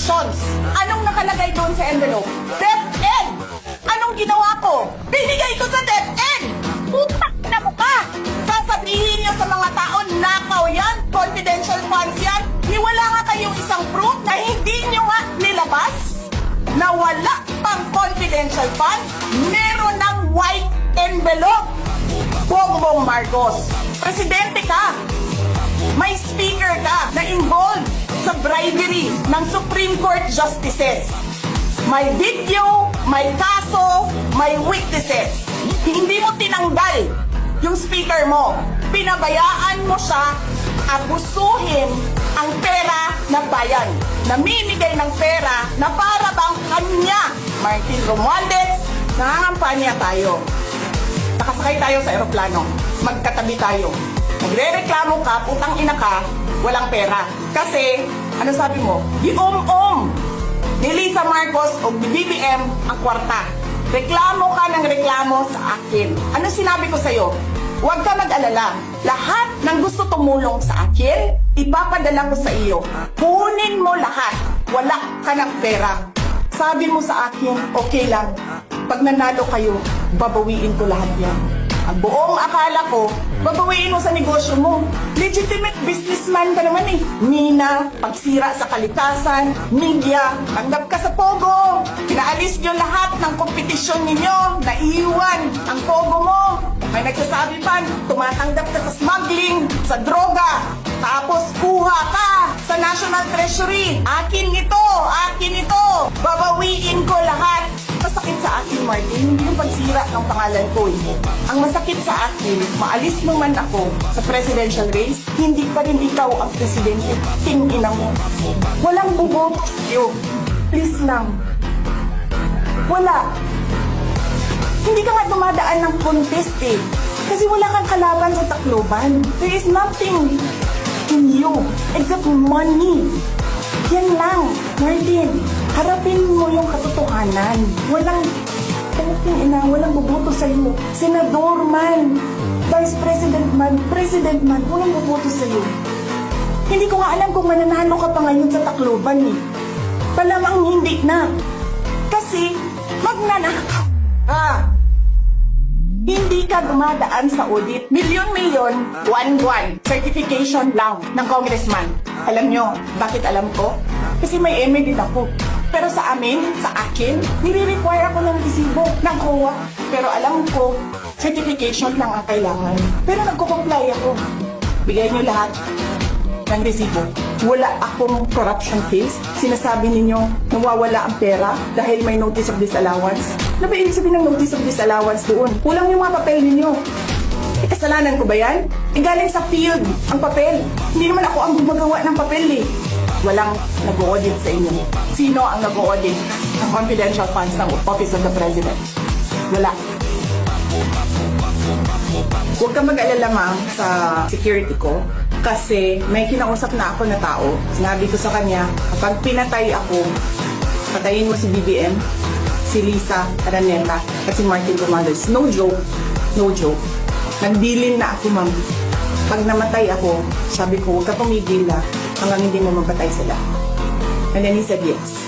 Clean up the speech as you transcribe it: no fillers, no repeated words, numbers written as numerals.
contributions. Anong nakalagay doon sa envelope? DepEd! Anong ginawa ko? Binigay ko sa DepEd! Putak na mo ka! Sasabihin niyo sa mga tao, nakaw yan, confidential funds yan, ni wala nga kayong isang proof na hindi niyo nga nilabas? Na wala pang confidential funds, meron ng white envelope. Bongbong Marcos, presidente ka, may speaker ka na involved sa bribery ng Supreme Court justices. May video, may kaso, may witnesses. Hindi mo tinanggal yung speaker mo. Pinabayaan mo siya abusuhin ang pera ng bayan. Namimigay ng pera na para bang kanya. Martin Romualdez, nangangampanya tayo. Nakasakay tayo sa eroplano. Magkatabi tayo. Nagre-reklamo ka, putang ina ka, walang pera. Kasi, ano sabi mo? Giom-om ni Lisa Marcos o BBM ang kwarta. Reklamo ka ng reklamo sa akin. Ano sinabi ko sa'yo? Huwag ka mag-alala. Lahat ng gusto tumulong sa akin, ipapadala ko sa iyo. Kunin mo lahat. Wala ka ng pera. Sabi mo sa akin, okay lang. Pag nanalo kayo, babawiin ko lahat yan. Ang buong akala ko, babawiin mo sa negosyo mo. Legitimate businessman ka naman eh. Mina, pagsira sa kalikasan, media, tanggap ka sa Pogo. Pinaalis nyo lahat ng kompetisyon ninyo, naiiwan ang Pogo mo. May nagsasabi pa, tumatanggap ka sa smuggling, sa droga. Tapos kuha ka sa National Treasury. Akin ito. Babawiin ko lahat. Masakit sa akin, Martin, hindi yung pagsira ng pangalan ko eh. Ang masakit sa akin, maalis mo man ako sa presidential race, hindi pa rin ikaw ang presidente. Tingin mo. Walang buboto sa'yo. Please lang. Wala. Hindi ka nga dumadaan ng contest eh. Kasi wala kang kalaban sa Tacloban. There is nothing in you except money. Yan lang, Martin. Harapin mo yung katotohanan. Walang walang boboto sa'yo. Senador man, Vice President man, President man, walang boboto sa'yo. Hindi ko nga alam kung mananalo ka pa ngayon sa Tacloban eh. Palamang hindi na. Kasi, magnanakaw ka. Hindi ka dumadaan sa audit. Milyon-milyon, buwan-buwan. Certification lang ng congressman. Alam nyo, bakit alam ko? Kasi may MA din ako. Pero sa akin, nire-require ako ng resibo ng COA. Pero alam ko, certification lang ang kailangan. Pero nagko-comply ako. Bigay nyo lahat ng resibo. Wala akong corruption case. Sinasabi ninyo, nawawala ang pera dahil may notice of disallowance. Ano ba ibig sabihin ng notice of disallowance doon? Kulang yung mga papel ninyo. Kasalanan ko ba yan? Galing sa field ang papel. Hindi naman ako ang gumagawa ng papel eh. Walang nag-audit sa inyo. Sino ang nag-audit ng confidential funds ng Office of the President? Wala. Huwag ka mag-alala ma'am sa security ko kasi may kinausap na ako na tao. Sinabi ko sa kanya, kapag pinatay ako, patayin mo si BBM, si Lisa Araneta, at si Martin Romualdez. No joke. No joke. Nagbilin na ako ma'am. Pag namatay ako, sabi ko, huwag ka pumigil hanggang hindi mo mapatay sila. And then he said yes.